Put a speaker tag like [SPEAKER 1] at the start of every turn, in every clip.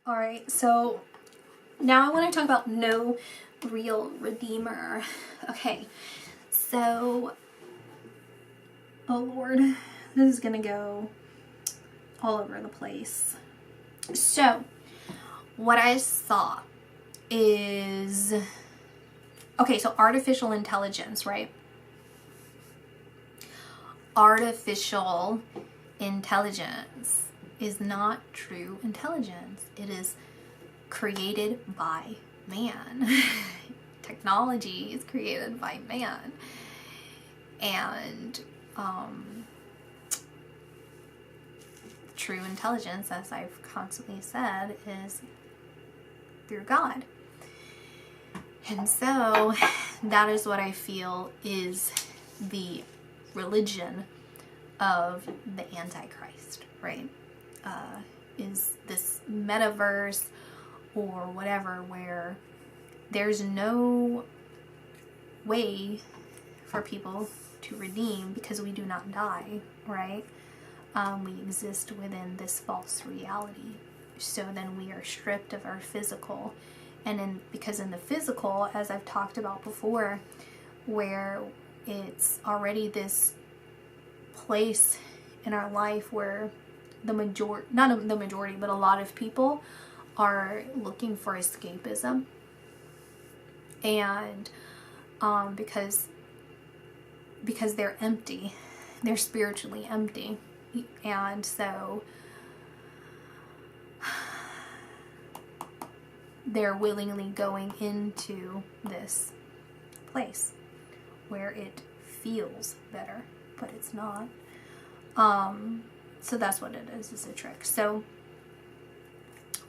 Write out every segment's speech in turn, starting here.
[SPEAKER 1] All right, so now I want to talk about no real redeemer. Okay, so, oh Lord, this is gonna go all over the place. So, what I saw is, okay, so artificial intelligence, right? Artificial intelligence is not true intelligence. It is created by man. Technology is created by man. And true intelligence, as I've constantly said, is through God. And so that is what I feel is the religion of the Antichrist, right? Is this metaverse or whatever where there's no way for people to redeem because we do not die, right? We exist within this false reality. So then we are stripped of our physical. And because in the physical, as I've talked about before, where it's already this place in our life where the majority, not the majority, but a lot of people are looking for escapism. And because they're empty, they're spiritually empty. And so they're willingly going into this place where it feels better, but it's not. So that's what it is. It's a trick. So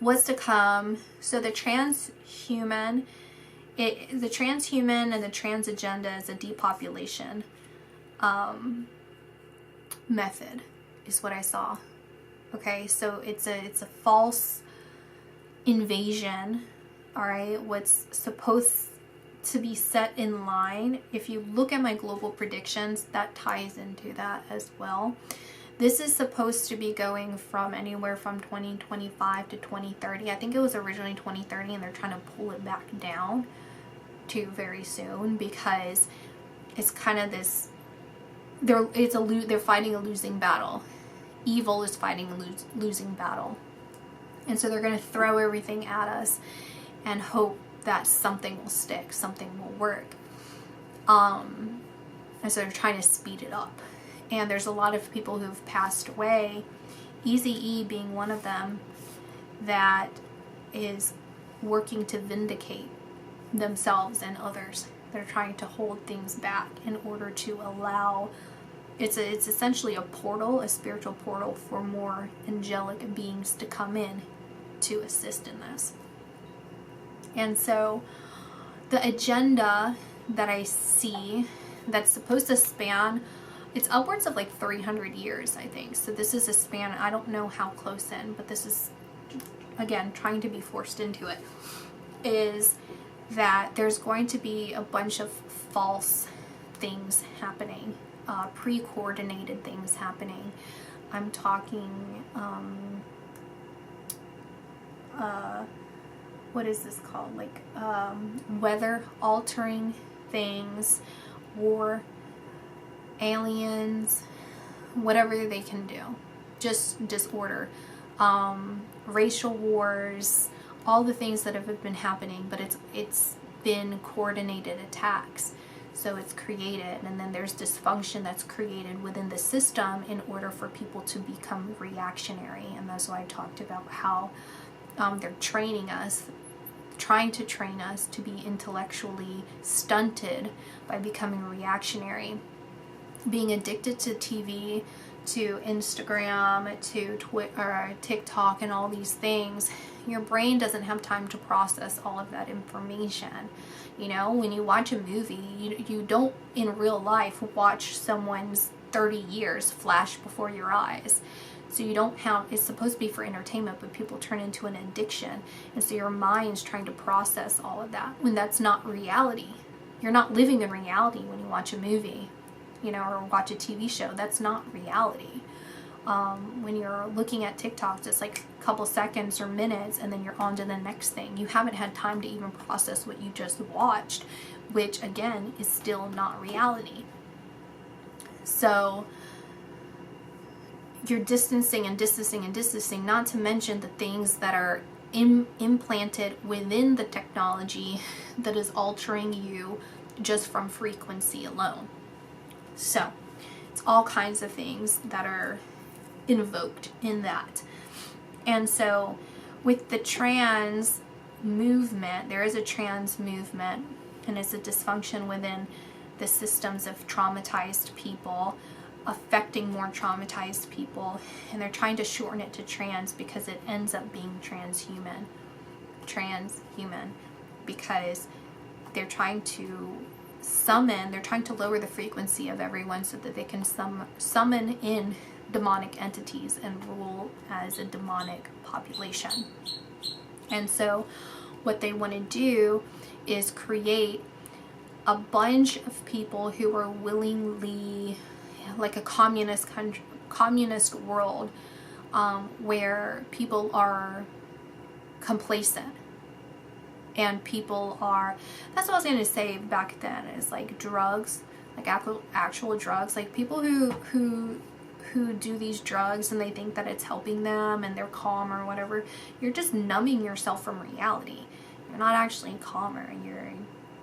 [SPEAKER 1] what's to come? So the transhuman and the trans agenda is a depopulation method, is what I saw. Okay, so it's a false invasion. All right, what's supposed to be set in line, if you look at my global predictions, that ties into that as well. This is supposed to be going from anywhere from 2025 to 2030. I think it was originally 2030 and they're trying to pull it back down to very soon because it's kind of this, they're fighting a losing battle. Evil is fighting a losing battle. And so they're going to throw everything at us and hope that something will stick, something will work. And so they're trying to speed it up. And there's a lot of people who've passed away, Eazy-E being one of them, that is working to vindicate themselves and others. They're trying to hold things back in order to allow, it's essentially a portal, a spiritual portal for more angelic beings to come in to assist in this. And so the agenda that I see that's supposed to span, it's upwards of like 300 years, I think. So this is a span, I don't know how close in, but this is, again, trying to be forced into it, is that there's going to be a bunch of false things happening, pre-coordinated things happening. I'm talking, what is this called? Like, weather altering things, war, aliens, whatever they can do, just disorder, racial wars, all the things that have been happening, but it's been coordinated attacks. So it's created, and then there's dysfunction that's created within the system in order for people to become reactionary. And that's why I talked about how they're training us, trying to train us to be intellectually stunted by becoming reactionary, being addicted to TV, to Instagram, to Twitter, TikTok, and all these things. Your brain doesn't have time to process all of that information. You know, when you watch a movie, you don't in real life watch someone's 30 years flash before your eyes. So you don't have, it's supposed to be for entertainment, but people turn into an addiction. And so your mind's trying to process all of that when that's not reality. You're not living in reality when you watch a movie, you know, or watch a TV show. That's not reality. When you're looking at TikTok, it's like a couple seconds or minutes, and then you're on to the next thing. You haven't had time to even process what you just watched, which again is still not reality. So you're distancing and distancing and distancing, not to mention the things that are implanted within the technology that is altering you just from frequency alone. So it's all kinds of things that are invoked in that. And so with the trans movement, there is a trans movement, and it's a dysfunction within the systems of traumatized people, affecting more traumatized people, and they're trying to shorten it to trans because it ends up being transhuman, because they're trying to lower the frequency of everyone so that they can summon in demonic entities and rule as a demonic population. And so what they want to do is create a bunch of people who are willingly, like a communist world, where people are complacent, and people are, that's what I was going to say back then, is like drugs, like actual drugs, like people who do these drugs and they think that it's helping them and they're calm or whatever. You're just numbing yourself from reality. You're not actually calmer. You're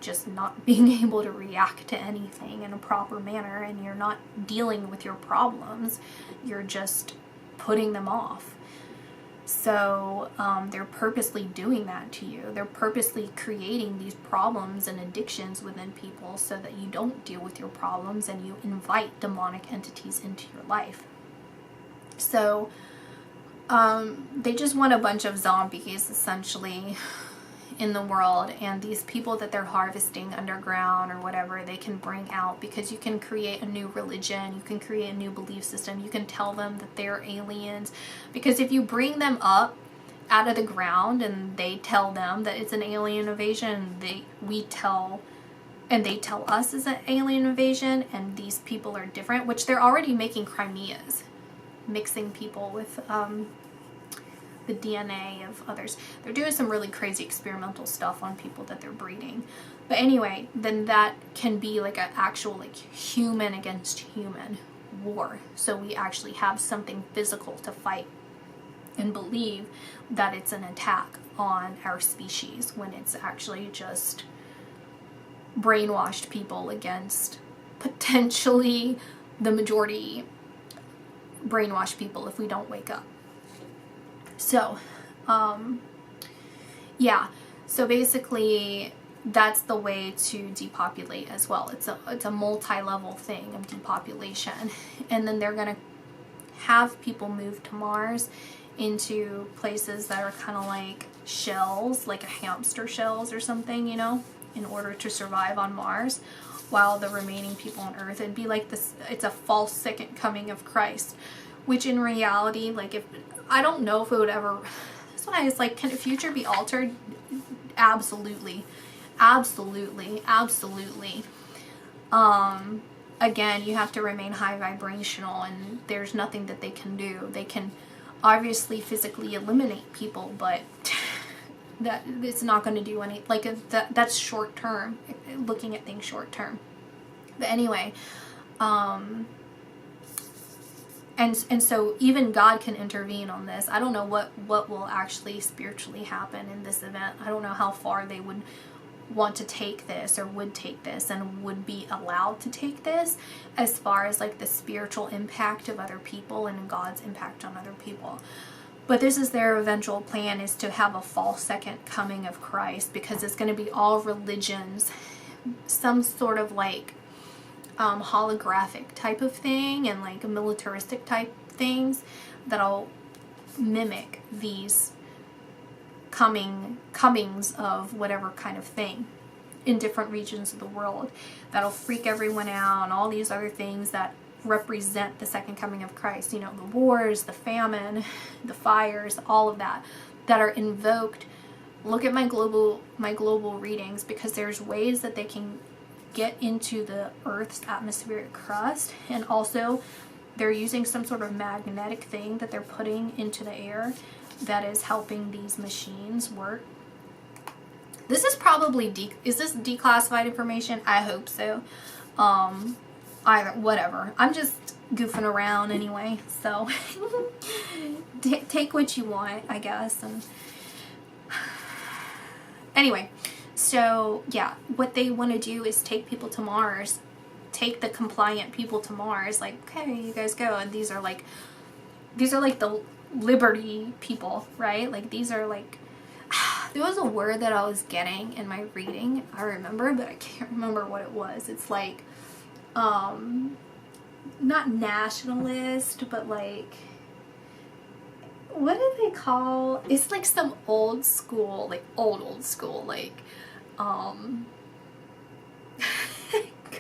[SPEAKER 1] just not being able to react to anything in a proper manner, and you're not dealing with your problems. You're just putting them off. So they're purposely doing that to you. They're purposely creating these problems and addictions within people so that you don't deal with your problems and you invite demonic entities into your life. So they just want a bunch of zombies, essentially, in the world, and these people that they're harvesting underground or whatever, they can bring out, because you can create a new religion, you can create a new belief system, you can tell them that they're aliens, because if you bring them up out of the ground and they tell them that it's an alien invasion, they tell us it's an alien invasion, and these people are different, which they're already making Crimeas, mixing people with the DNA of others. They're doing some really crazy experimental stuff on people that they're breeding. But anyway, then that can be like an actual like human against human war. So we actually have something physical to fight and believe that it's an attack on our species, when it's actually just brainwashed people against potentially the majority brainwashed people if we don't wake up. So, yeah, so basically that's the way to depopulate as well. It's a multi-level thing of depopulation. And then they're going to have people move to Mars into places that are kind of like shells, like a hamster shells or something, you know, in order to survive on Mars, while the remaining people on Earth, it'd be like this, it's a false second coming of Christ, which in reality, like, if I don't know if it would ever, that's what I was like, can the future be altered? Absolutely. Absolutely. Absolutely. Again, you have to remain high vibrational, and there's nothing that they can do. They can obviously physically eliminate people, but that it's not going to do any, like, that's short term, looking at things short term. But anyway, And so even God can intervene on this. I don't know what will actually spiritually happen in this event. I don't know how far they would want to take this, or would take this, and would be allowed to take this, as far as like the spiritual impact of other people and God's impact on other people. But this is their eventual plan, is to have a false second coming of Christ, because it's going to be all religions, some sort of like holographic type of thing, and like militaristic type things that'll mimic these comings of whatever kind of thing in different regions of the world, that'll freak everyone out, and all these other things that represent the second coming of Christ, you know, the wars, the famine, the fires, all of that are invoked. Look at my global readings, because there's ways that they can get into the Earth's atmospheric crust, and also they're using some sort of magnetic thing that they're putting into the air that is helping these machines work. This is probably is this declassified information? I hope so. Whatever. I'm just goofing around anyway, so take what you want, I guess. And anyway, so yeah, what they want to do is take people to Mars, take the compliant people to Mars. Like, okay, you guys go, and these are like the liberty people, right? Like, these are like, there was a word that I was getting in my reading, I remember, but I can't remember what it was. It's like, not nationalist, but like, what do they call, it's like some old school, like old school, like,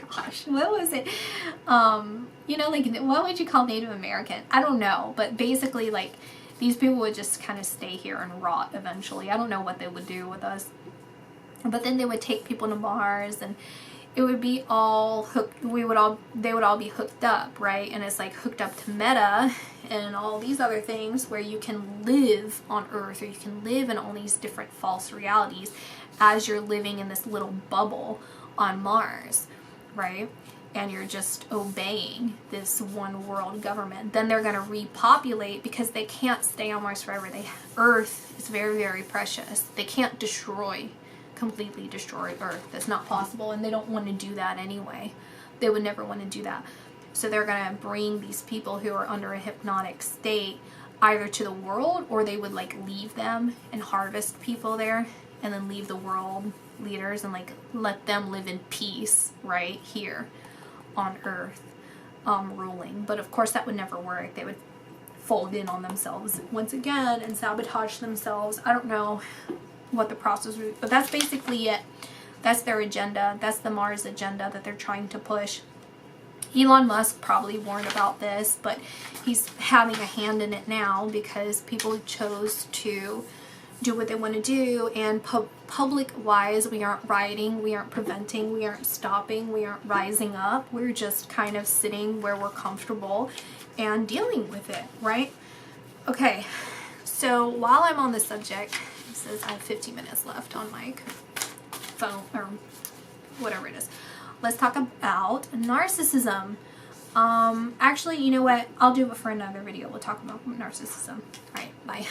[SPEAKER 1] gosh, what was it? You know, like, what would you call Native American? I don't know, but basically, like, these people would just kind of stay here and rot eventually. I don't know what they would do with us. But then they would take people to Mars, and it would be all hooked, they would all be hooked up, right? And it's like hooked up to Meta and all these other things where you can live on Earth, or you can live in all these different false realities as you're living in this little bubble on Mars, right? And you're just obeying this one world government. Then they're going to repopulate, because they can't stay on Mars forever. Earth is very, very precious. They can't completely destroy Earth. That's not possible, and they don't want to do that anyway. They would never want to do that. So they're going to bring these people who are under a hypnotic state either to the world, or they would like leave them and harvest people there, and then leave the world leaders and like let them live in peace right here on Earth, ruling. But of course that would never work. They would fold in on themselves once again and sabotage themselves. I don't know what the process would be, but that's basically it. That's their agenda. That's the Mars agenda that they're trying to push. Elon Musk probably warned about this, but he's having a hand in it now because people chose to do what they want to do, and public wise, we aren't rioting, we aren't preventing, we aren't stopping, we aren't rising up. We're just kind of sitting where we're comfortable and dealing with it, right? Okay, so while I'm on the subject, it says I have 15 minutes left on my phone, or whatever it is. Let's talk about narcissism. Actually, you know what? I'll do it for another video. We'll talk about narcissism. All right, bye.